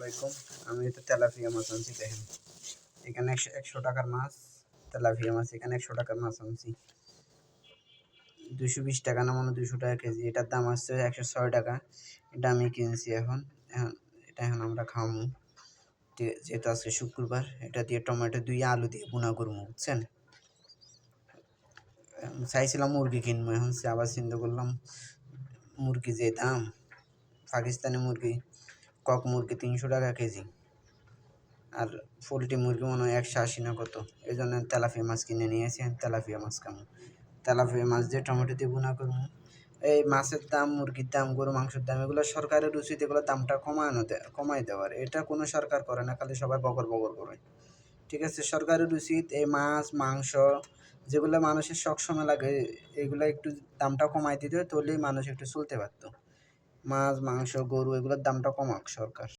আলাইকুম। আমি তো তেলাপিয়া মাছ আনছি, দেখেন এখানে 100 টাকার মাছ, তেলাপিয়া মাছ এখানে 100 টাকার মাছ আনছি। 220 টাকা না মানে 200 টাকা কেজি। এটার দাম আসছে 106 টাকা। এটা আমি কিনছি এখন এটা আমরা খামু, যেহেতু আজকে শুক্রবার। এটা দিয়ে টমেটো দিয়ে আলু দিয়ে ভুনা করবো, বুঝছেন। চাইছিলাম মুরগি কিনবো, এখন আবার চিন্তা করলাম মুরগি যে দাম, পাকিস্তানি মুরগি, কক মুরগি 300 টাকা কেজি, আর পোলট্রি মুরগি মনে হয় 180 না কত। এই জন্য তেলাপিয়া মাছ কিনে নিয়েছি। তেলাপিয়া মাছ খাবো, তেলাপিয়া মাছ দিয়ে টমেটো দিয়ে ভুনা করবো। এই মাছের দাম, মুরগির দাম, গরু মাংসের দাম, এগুলো সরকারের উচিত এগুলো দামটা কমায় দেওয়ার। এটা কোনো সরকার করে না, খালি সবাই বগর বগর করে। ঠিক আছে, সরকারের উচিত এই মাছ মাংস যেগুলো মানুষের সবসময় লাগে, এগুলো একটু দামটা কমায় দিতে, তাহলেই মানুষ একটু চলতে পারতো। মাছ মাংস গরু এগুলোর দামটা কমাক সরকার।